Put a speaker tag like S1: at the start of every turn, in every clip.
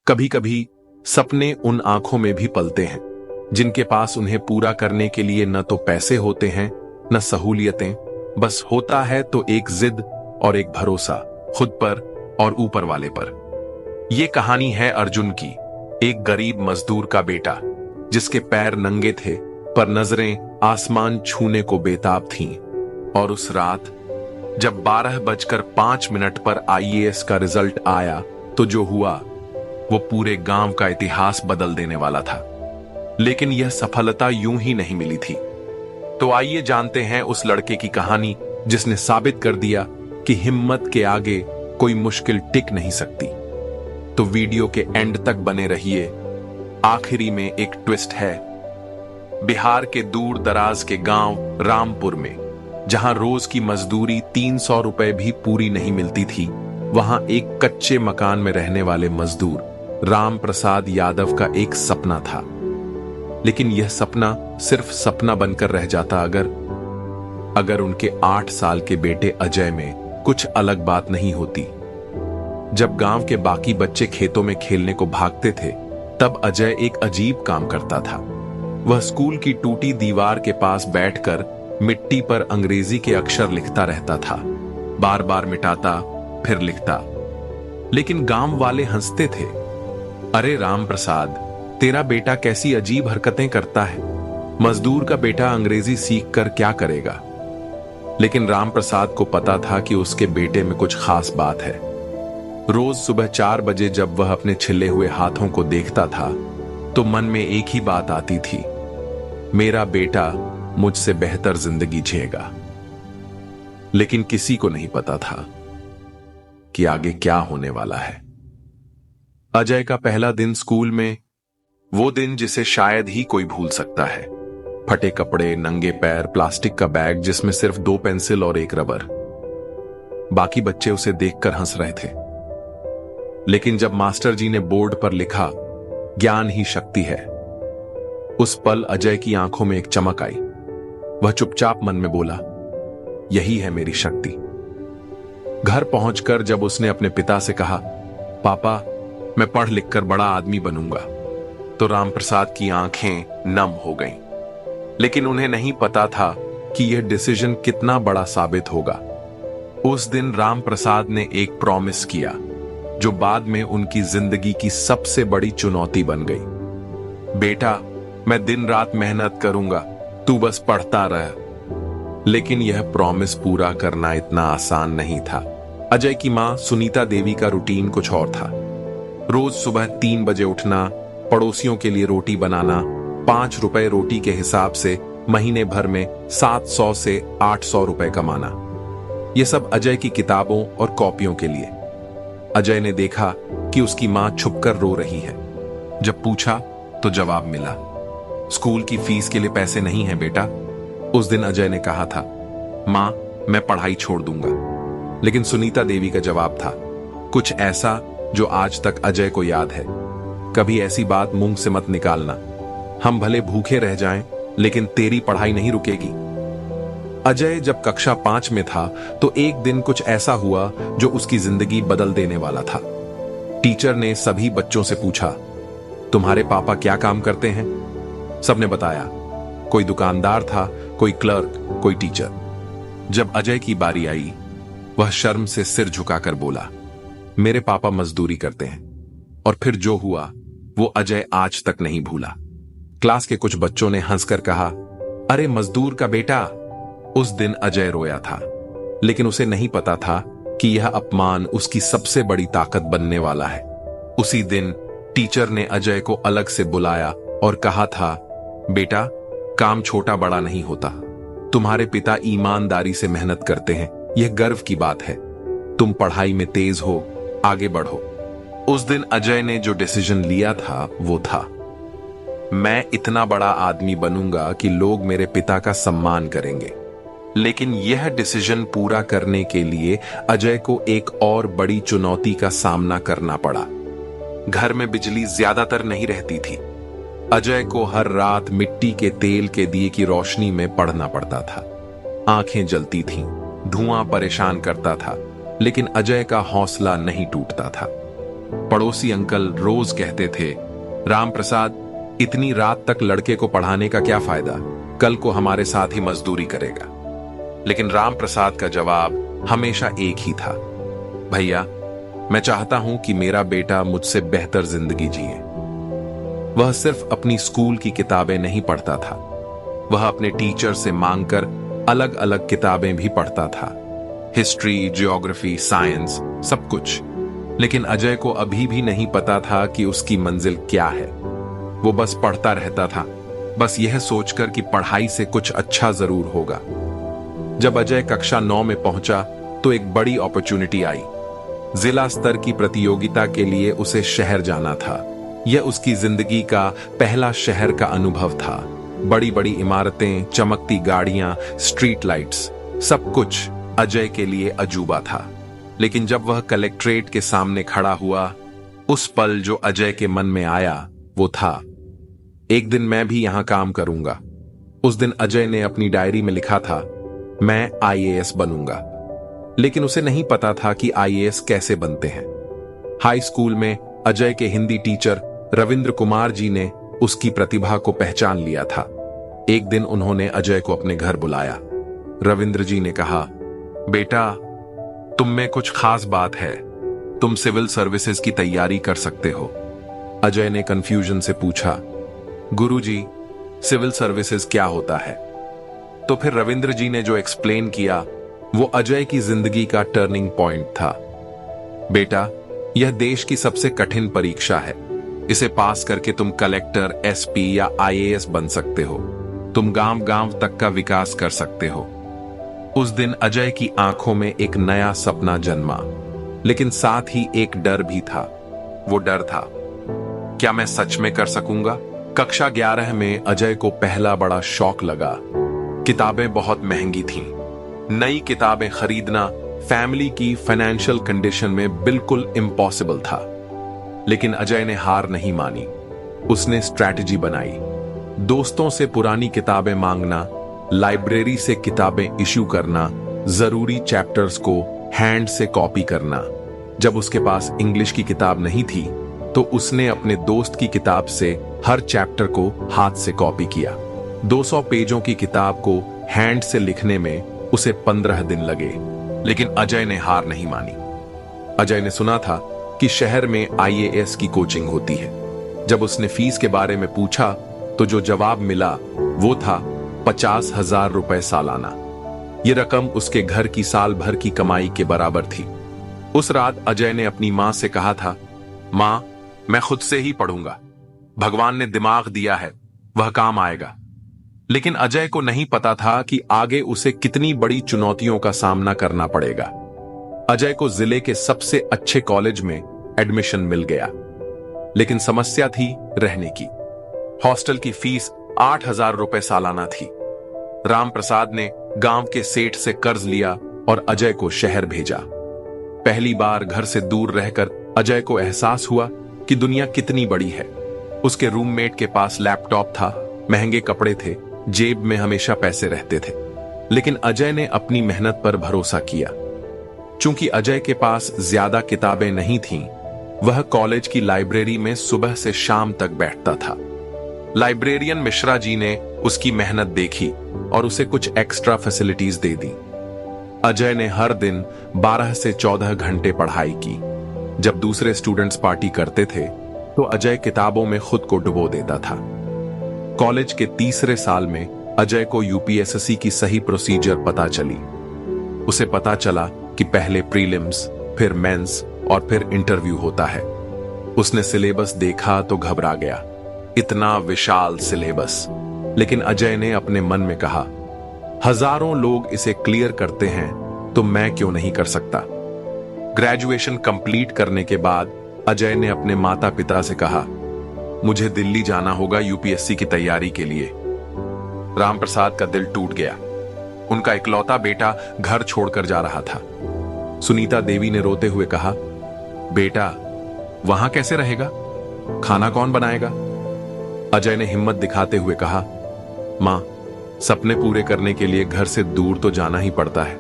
S1: कभी कभी सपने उन आंखों में भी पलते हैं जिनके पास उन्हें पूरा करने के लिए न तो पैसे होते हैं न सहूलियतें, बस होता है तो एक जिद और एक भरोसा खुद पर और ऊपर वाले पर। यह कहानी है अर्जुन की, एक गरीब मजदूर का बेटा जिसके पैर नंगे थे पर नजरें आसमान छूने को बेताब थीं। और उस रात जब 12:05 पर आईएएस का रिजल्ट आया तो जो हुआ वो पूरे गांव का इतिहास बदल देने वाला था। लेकिन यह सफलता यूं ही नहीं मिली थी। तो आइए जानते हैं उस लड़के की कहानी जिसने साबित कर दिया कि हिम्मत के आगे कोई मुश्किल टिक नहीं सकती। तो वीडियो के एंड तक बने रहिए। आखिरी में एक ट्विस्ट है। बिहार के दूर दराज के गांव रामपुर में, जहां रोज की मजदूरी 300 रुपए भी पूरी नहीं मिलती थी, वहां एक कच्चे मकान में रहने वाले मजदूर राम प्रसाद यादव का एक सपना था। लेकिन यह सपना सिर्फ सपना बनकर रह जाता अगर उनके 8 साल के बेटे अजय में कुछ अलग बात नहीं होती। जब गांव के बाकी बच्चे खेतों में खेलने को भागते थे, तब अजय एक अजीब काम करता था। वह स्कूल की टूटी दीवार के पास बैठकर मिट्टी पर अंग्रेजी के अक्षर लिखता रहता था, बार बार मिटाता फिर लिखता। लेकिन गांव वाले हंसते थे, अरे राम प्रसाद, तेरा बेटा कैसी अजीब हरकतें करता है, मजदूर का बेटा अंग्रेजी सीख कर क्या करेगा। लेकिन राम प्रसाद को पता था कि उसके बेटे में कुछ खास बात है। रोज सुबह 4 बजे जब वह अपने छिले हुए हाथों को देखता था तो मन में एक ही बात आती थी, मेरा बेटा मुझसे बेहतर जिंदगी जिएगा। लेकिन किसी को नहीं पता था कि आगे क्या होने वाला है। अजय का पहला दिन स्कूल में, वो दिन जिसे शायद ही कोई भूल सकता है। फटे कपड़े, नंगे पैर, प्लास्टिक का बैग जिसमें सिर्फ 2 पेंसिल और 1 रबर। बाकी बच्चे उसे देखकर हंस रहे थे। लेकिन जब मास्टर जी ने बोर्ड पर लिखा, ज्ञान ही शक्ति है, उस पल अजय की आंखों में एक चमक आई। वह चुपचाप मन में बोला, यही है मेरी शक्ति। घर पहुंचकर जब उसने अपने पिता से कहा, पापा मैं पढ़ लिखकर बड़ा आदमी बनूंगा, तो रामप्रसाद की आंखें नम हो गईं। लेकिन उन्हें नहीं पता था कि यह डिसीजन कितना बड़ा साबित होगा। उस दिन रामप्रसाद ने एक प्रॉमिस किया जो बाद में उनकी जिंदगी की सबसे बड़ी चुनौती बन गई। बेटा, मैं दिन रात मेहनत करूंगा, तू बस पढ़ता रह। लेकिन यह प्रॉमिस पूरा करना इतना आसान नहीं था। अजय की मां सुनीता देवी का रूटीन कुछ और था। रोज सुबह 3 बजे उठना, पड़ोसियों के लिए रोटी बनाना, 5 रुपए रोटी के हिसाब से महीने भर में 700 से 800 रुपए कमाना। यह सब अजय की किताबों और कॉपियों के लिए। अजय ने देखा कि उसकी मां छुपकर रो रही है। जब पूछा तो जवाब मिला, स्कूल की फीस के लिए पैसे नहीं है बेटा। उस दिन अजय ने कहा था, मां मैं पढ़ाई छोड़ दूंगा। लेकिन सुनीता देवी का जवाब था कुछ ऐसा जो आज तक अजय को याद है, कभी ऐसी बात मुंह से मत निकालना। हम भले भूखे रह जाएं, लेकिन तेरी पढ़ाई नहीं रुकेगी। अजय जब कक्षा 5 में था तो एक दिन कुछ ऐसा हुआ जो उसकी जिंदगी बदल देने वाला था। टीचर ने सभी बच्चों से पूछा, तुम्हारे पापा क्या काम करते हैं? सबने बताया, कोई दुकानदार था, कोई क्लर्क, कोई टीचर। जब अजय की बारी आई, वह शर्म से सिर झुकाकर बोला, मेरे पापा मजदूरी करते हैं। और फिर जो हुआ वो अजय आज तक नहीं भूला। क्लास के कुछ बच्चों ने हंसकर कहा, अरे मजदूर का बेटा। उस दिन अजय रोया था, लेकिन उसे नहीं पता था कि यह अपमान उसकी सबसे बड़ी ताकत बनने वाला है। उसी दिन टीचर ने अजय को अलग से बुलाया और कहा था, बेटा काम छोटा बड़ा नहीं होता, तुम्हारे पिता ईमानदारी से मेहनत करते हैं, यह गर्व की बात है। तुम पढ़ाई में तेज हो, आगे बढ़ो। उस दिन अजय ने जो डिसीजन लिया था वो था, मैं इतना बड़ा आदमी बनूंगा कि लोग मेरे पिता का सम्मान करेंगे। लेकिन यह डिसीजन पूरा करने के लिए अजय को एक और बड़ी चुनौती का सामना करना पड़ा। घर में बिजली ज्यादातर नहीं रहती थी। अजय को हर रात मिट्टी के तेल के दिए की रोशनी में पढ़ना पड़ता था। आंखें जलती थीं, धुआं परेशान करता था, लेकिन अजय का हौसला नहीं टूटता था। पड़ोसी अंकल रोज कहते थे, राम प्रसाद, इतनी रात तक लड़के को पढ़ाने का क्या फायदा, कल को हमारे साथ ही मजदूरी करेगा। लेकिन राम प्रसाद का जवाब हमेशा एक ही था, भैया, मैं चाहता हूं कि मेरा बेटा मुझसे बेहतर जिंदगी जिए। वह सिर्फ अपनी स्कूल की किताबें नहीं पढ़ता था, वह अपने टीचर से मांगकर अलग अलग किताबें भी पढ़ता था, हिस्ट्री, ज्योग्राफी, साइंस, सब कुछ। लेकिन अजय को अभी भी नहीं पता था कि उसकी मंजिल क्या है। वो बस पढ़ता रहता था, बस यह सोचकर कि पढ़ाई से कुछ अच्छा जरूर होगा। जब अजय कक्षा 9 में पहुंचा तो एक बड़ी अपॉर्चुनिटी आई। जिला स्तर की प्रतियोगिता के लिए उसे शहर जाना था। यह उसकी जिंदगी का पहला शहर का अनुभव था। बड़ी बड़ी इमारतें, चमकती गाड़ियां, स्ट्रीट लाइट्स, सब कुछ अजय के लिए अजूबा था। लेकिन जब वह कलेक्ट्रेट के सामने खड़ा हुआ, उस पल जो अजय के मन में आया वो था, एक दिन मैं भी यहां काम करूंगा। उस दिन अजय ने अपनी डायरी में लिखा था, मैं आईएएस बनूंगा। लेकिन उसे नहीं पता था कि आईएएस कैसे बनते हैं। हाई स्कूल में अजय के हिंदी टीचर रविंद्र कुमार जी ने उसकी प्रतिभा को पहचान लिया था। एक दिन उन्होंने अजय को अपने घर बुलाया। रविंद्र जी ने कहा, बेटा, तुम में कुछ खास बात है, तुम सिविल सर्विसेज की तैयारी कर सकते हो। अजय ने कंफ्यूजन से पूछा, गुरुजी, सिविल सर्विसेज क्या होता है? तो फिर रविंद्र जी ने जो एक्सप्लेन किया वो अजय की जिंदगी का टर्निंग पॉइंट था। बेटा, यह देश की सबसे कठिन परीक्षा है। इसे पास करके तुम कलेक्टर, एसपी या आईएएस बन सकते हो। तुम गांव गांव तक का विकास कर सकते हो। उस दिन अजय की आंखों में एक नया सपना जन्मा, लेकिन साथ ही एक डर भी था। वो डर था, क्या मैं सच में कर सकूंगा? कक्षा 11 में अजय को पहला बड़ा शौक लगा। किताबें बहुत महंगी थीं। नई किताबें खरीदना फैमिली की फाइनेंशियल कंडीशन में बिल्कुल इम्पॉसिबल था। लेकिन अजय ने हार नहीं मानी। उसने स्ट्रैटेजी बनाई। दोस्तों से पुरानी किताबें मांगना, लाइब्रेरी से किताबें इश्यू करना, जरूरी चैप्टर्स को हैंड से कॉपी करना। जब उसके पास इंग्लिश की किताब नहीं थी तो उसने अपने दोस्त की किताब से हर चैप्टर को हाथ से कॉपी किया। 200 पेजों की किताब को हैंड से लिखने में उसे 15 दिन लगे। लेकिन अजय ने हार नहीं मानी। अजय ने सुना था कि शहर में आईएएस की कोचिंग होती है। जब उसने फीस के बारे में पूछा तो जो जवाब मिला वो था 50,000 रुपए सालाना। ये रकम उसके घर की साल भर की कमाई के बराबर थी। उस रात अजय ने अपनी मां से कहा था, मां, मैं खुद से ही पढ़ूंगा। भगवान ने दिमाग दिया है, वह काम आएगा। लेकिन अजय को नहीं पता था कि आगे उसे कितनी बड़ी चुनौतियों का सामना करना पड़ेगा। अजय को जिले के सबसे अच्छे कॉलेज में एडमिशन मिल गया, लेकिन समस्या थी रहने की। हॉस्टल की फीस 8,000 रुपए सालाना थी। राम प्रसाद ने गांव के सेठ से कर्ज लिया और अजय को शहर भेजा। पहली बार घर से दूर रहकर अजय को एहसास हुआ कि दुनिया कितनी बड़ी है। उसके रूममेट के पास लैपटॉप था, महंगे कपड़े थे, जेब में हमेशा पैसे रहते थे। लेकिन अजय ने अपनी मेहनत पर भरोसा किया। चूंकि अजय के पास ज्यादा किताबें नहीं थीं, वह कॉलेज की लाइब्रेरी में सुबह से शाम तक बैठता था। लाइब्रेरियन मिश्रा जी ने उसकी मेहनत देखी और उसे कुछ एक्स्ट्रा फैसिलिटीज दे दी। अजय ने हर दिन 12 से 14 घंटे पढ़ाई की। जब दूसरे स्टूडेंट्स पार्टी करते थे तो अजय किताबों में खुद को डुबो देता था। कॉलेज के तीसरे साल में अजय को यूपीएसएससी की सही प्रोसीजर पता चली। उसे पता चला कि पहले प्रीलिम्स, फिर मेंस और फिर इंटरव्यू होता है। उसने सिलेबस देखा तो घबरा गया। इतना विशाल सिलेबस। लेकिन अजय ने अपने मन में कहा, हजारों लोग इसे क्लियर करते हैं तो मैं क्यों नहीं कर सकता। ग्रेजुएशन कंप्लीट करने के बाद अजय ने अपने माता पिता से कहा, मुझे दिल्ली जाना होगा यूपीएससी की तैयारी के लिए। राम प्रसाद का दिल टूट गया। उनका इकलौता बेटा घर छोड़कर जा रहा था। सुनीता देवी ने रोते हुए कहा, बेटा, वहां कैसे रहेगा? खाना कौन बनाएगा? अजय ने हिम्मत दिखाते हुए कहा, मां, सपने पूरे करने के लिए घर से दूर तो जाना ही पड़ता है।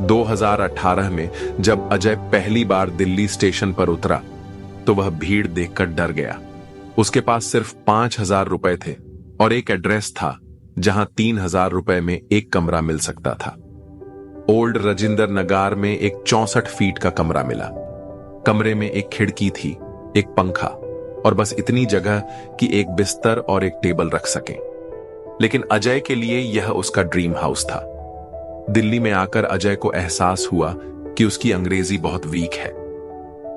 S1: 2018 में जब अजय पहली बार दिल्ली स्टेशन पर उतरा तो वह भीड़ देखकर डर गया। उसके पास सिर्फ 5,000 रुपए थे और एक एड्रेस था जहां 3,000 रुपए में एक कमरा मिल सकता था। ओल्ड राजेंद्र नगर में एक 64 फीट का कमरा मिला। कमरे में एक खिड़की थी, एक पंखा और बस इतनी जगह कि एक बिस्तर और एक टेबल रख सकें। लेकिन अजय के लिए यह उसका ड्रीम हाउस था। दिल्ली में आकर अजय को एहसास हुआ कि उसकी अंग्रेजी बहुत वीक है।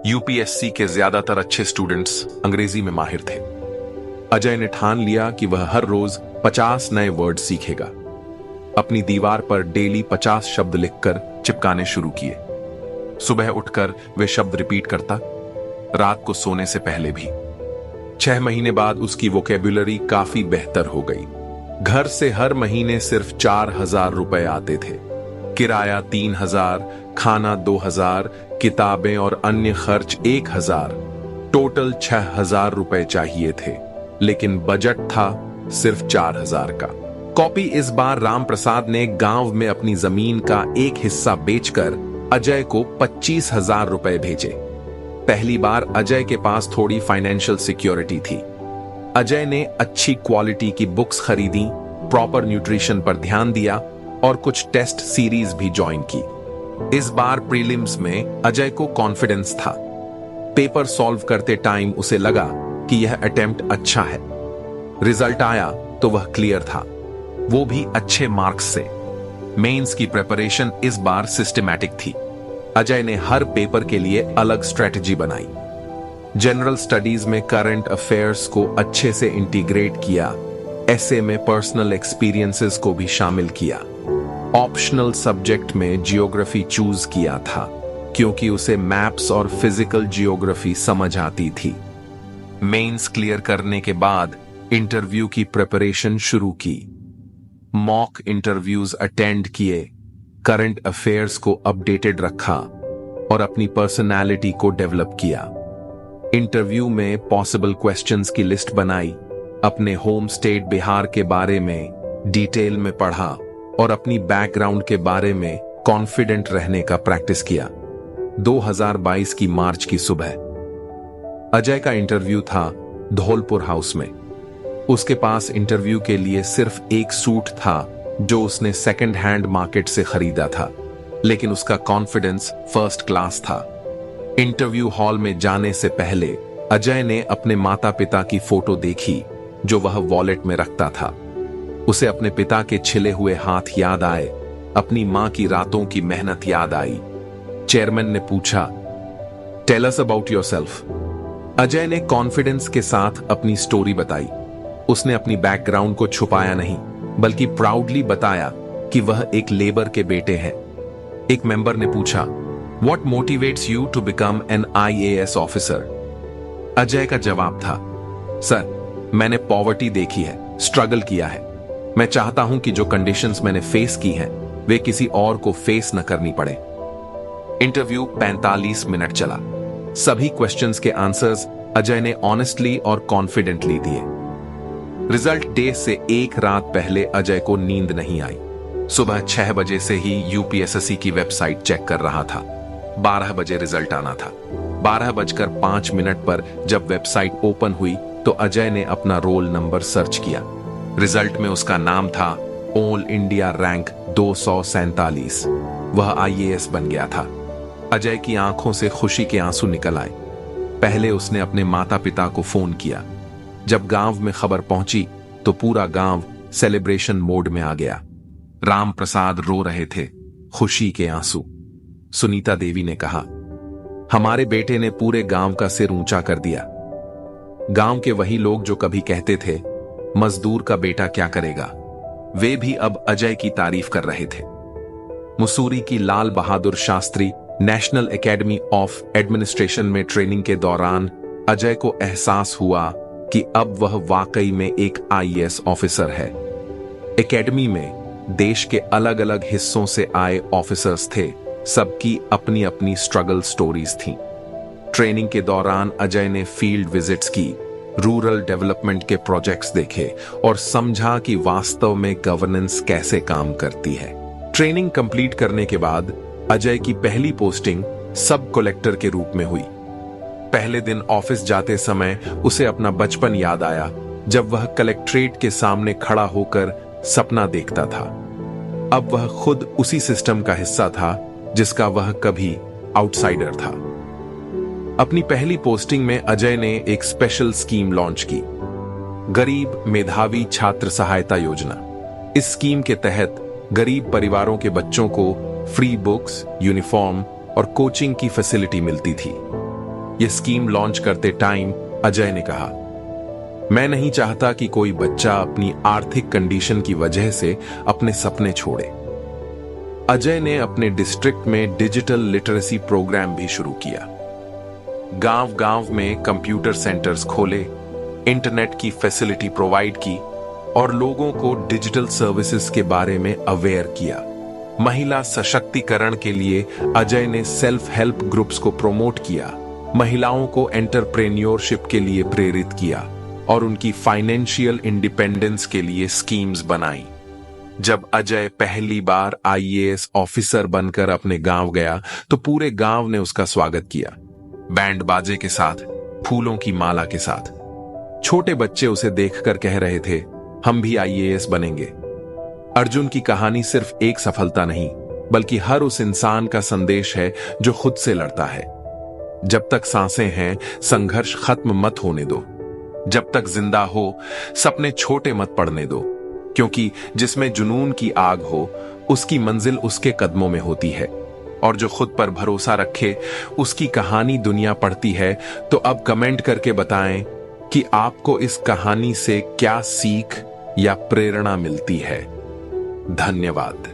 S1: यूपीएससी के ज्यादातर अच्छे स्टूडेंट्स अंग्रेजी में माहिर थे। अजय ने ठान लिया कि वह हर रोज 50 नए वर्ड सीखेगा। अपनी दीवार पर डेली 50 शब्द लिखकर चिपकाने शुरू किए। सुबह उठकर वे शब्द रिपीट करता, रात को सोने से पहले भी। 6 महीने बाद उसकी वोकेबुलरी काफी बेहतर हो गई। घर से हर महीने सिर्फ 4,000 रुपए आते थे। किराया 3,000, खाना 2,000, किताबें और अन्य खर्च 1,000। टोटल 6,000 रुपए चाहिए थे, लेकिन बजट था सिर्फ 4,000 का। कॉपी इस बार राम प्रसाद ने गांव में अपनी जमीन का एक हिस्सा बेचकर अजय को 25,000 रुपए भेजे। पहली बार अजय के पास थोड़ी फाइनेंशियल सिक्योरिटी थी। अजय ने अच्छी क्वालिटी की बुक्स खरीदी, प्रॉपर न्यूट्रिशन पर ध्यान दिया और कुछ टेस्ट सीरीज भी ज्वाइन की। इस बार प्रीलिम्स में अजय को कॉन्फिडेंस था। पेपर सॉल्व करते टाइम उसे लगा कि यह अटेम्प्ट अच्छा है। रिजल्ट आया तो वह क्लियर था, वो भी अच्छे मार्क्स से। मेंस की प्रिपरेशन इस बार सिस्टमैटिक थी। अजय ने हर पेपर के लिए अलग स्ट्रेटजी बनाई। जनरल स्टडीज में करंट अफेयर्स को अच्छे से इंटीग्रेट किया। ऐसे में पर्सनल एक्सपीरियंसेस को भी शामिल किया। ऑप्शनल सब्जेक्ट में जियोग्राफी चूज किया था क्योंकि उसे मैप्स और फिजिकल जियोग्राफी समझ आती थी। मेंस क्लियर करने के बाद इंटरव्यू की प्रिपरेशन शुरू की। मॉक इंटरव्यूज अटेंड किए, करंट अफेयर्स को अपडेटेड रखा और अपनी पर्सनालिटी को डेवलप किया। इंटरव्यू में पॉसिबल क्वेश्चंस की लिस्ट बनाई, अपने होम स्टेट बिहार के बारे में डिटेल में पढ़ा और अपनी बैकग्राउंड के बारे में कॉन्फिडेंट रहने का प्रैक्टिस किया। 2022 की मार्च की सुबह अजय का इंटरव्यू था धौलपुर हाउस में। उसके पास इंटरव्यू के लिए सिर्फ एक सूट था जो उसने सेकंड हैंड मार्केट से खरीदा था, लेकिन उसका कॉन्फिडेंस फर्स्ट क्लास था। इंटरव्यू हॉल में जाने से पहले अजय ने अपने माता पिता की फोटो देखी जो वह वॉलेट में रखता था। उसे अपने पिता के छिले हुए हाथ याद आए, अपनी मां की रातों की मेहनत याद आई। चेयरमैन ने पूछा, tell us about yourself. Ajay ने कॉन्फिडेंस के साथ अपनी स्टोरी बताई। उसने अपनी बैकग्राउंड को छुपाया नहीं, बल्कि प्राउडली बताया कि वह एक लेबर के बेटे हैं। एक मेंबर ने पूछा, What motivates you to become an IAS officer? Ajay का जवाब था, सर, मैंने पॉवर्टी देखी है, स्ट्रगल किया है। मैं चाहता हूं कि जो कंडीशंस मैंने फेस की हैं, वे किसी और को फेस न करनी पड़े। इंटरव्यू 45 मिनट चला। सभी क्वेश्चंस के आंसर्स अजय ने ऑनेस्टली और कॉन्फिडेंटली दिए। रिजल्ट डे से एक रात पहले अजय को नींद नहीं आई। सुबह 6 बजे से ही यूपीएसएससी की वेबसाइट चेक कर रहा था। 12 बजे रिजल्ट आना था। 12:05 पर जब वेबसाइट ओपन हुई तो अजय ने अपना रोल नंबर सर्च किया। रिजल्ट में उसका नाम था ऑल इंडिया रैंक 247। वह आईएएस बन गया था। अजय की आंखों से खुशी के आंसू निकल आए। पहले उसने अपने माता पिता को फोन किया। जब गांव में खबर पहुंची तो पूरा गांव सेलिब्रेशन मोड में आ गया। राम प्रसाद रो रहे थे, खुशी के आंसू। सुनीता देवी ने कहा, हमारे बेटे ने पूरे गांव का सिर ऊंचा कर दिया। गांव के वही लोग जो कभी कहते थे मजदूर का बेटा क्या करेगा, वे भी अब अजय की तारीफ कर रहे थे। मुसूरी की Lal Bahadur Shastri national academy of administration में ट्रेनिंग के दौरान अजय को एहसास हुआ कि अब वह वाकई में एक आईएएस ऑफिसर है। एकेडमी में देश के अलग अलग हिस्सों से आए ऑफिसर्स थे। सबकी अपनी अपनी स्ट्रगल स्टोरीज थीं। ट्रेनिंग के दौरान अजय ने फील्ड विजिट्स की, रूरल डेवलपमेंट के प्रोजेक्ट्स देखे और समझा कि वास्तव में गवर्नेंस कैसे काम करती है। ट्रेनिंग कंप्लीट करने के बाद अजय की पहली पोस्टिंग सब कलेक्टर के रूप में हुई। पहले दिन ऑफिस जाते समय उसे अपना बचपन याद आया, जब वह कलेक्ट्रेट के सामने खड़ा होकर सपना देखता था। अब वह खुद उसी सिस्टम का हिस्सा था जिसका वह कभी आउटसाइडर था। अपनी पहली पोस्टिंग में अजय ने एक स्पेशल स्कीम लॉन्च की, गरीब मेधावी छात्र सहायता योजना। इस स्कीम के तहत गरीब परिवारों के बच्चों को फ्री बुक्स, यूनिफॉर्म और कोचिंग की फैसिलिटी मिलती थी। यह स्कीम लॉन्च करते टाइम अजय ने कहा, मैं नहीं चाहता कि कोई बच्चा अपनी आर्थिक कंडीशन की वजह से अपने सपने छोड़े। अजय ने अपने डिस्ट्रिक्ट में डिजिटल लिटरेसी प्रोग्राम भी शुरू किया। गांव-गांव में कंप्यूटर सेंटर्स खोले, इंटरनेट की फैसिलिटी प्रोवाइड की और लोगों को डिजिटल सर्विसेज के बारे में अवेयर किया। महिला सशक्तिकरण के लिए अजय ने सेल्फ हेल्प ग्रुप्स को प्रमोट किया, महिलाओं को एंटरप्रेन्योरशिप के लिए प्रेरित किया और उनकी फाइनेंशियल इंडिपेंडेंस के लिए स्कीम्स बनाई। जब अजय पहली बार आईएएस ऑफिसर बनकर अपने गांव गया तो पूरे गांव ने उसका स्वागत किया, बैंड बाजे के साथ, फूलों की माला के साथ। छोटे बच्चे उसे देखकर कह रहे थे, हम भी आईएएस बनेंगे। अर्जुन की कहानी सिर्फ एक सफलता नहीं, बल्कि हर उस इंसान का संदेश है जो खुद से लड़ता है। जब तक सांसें हैं, संघर्ष खत्म मत होने दो। जब तक जिंदा हो, सपने छोटे मत पड़ने दो, क्योंकि जिसमें जुनून की आग हो, उसकी मंजिल उसके कदमों में होती है। और जो खुद पर भरोसा रखे, उसकी कहानी दुनिया पढ़ती है। तो अब कमेंट करके बताएं कि आपको इस कहानी से क्या सीख या प्रेरणा मिलती है। धन्यवाद।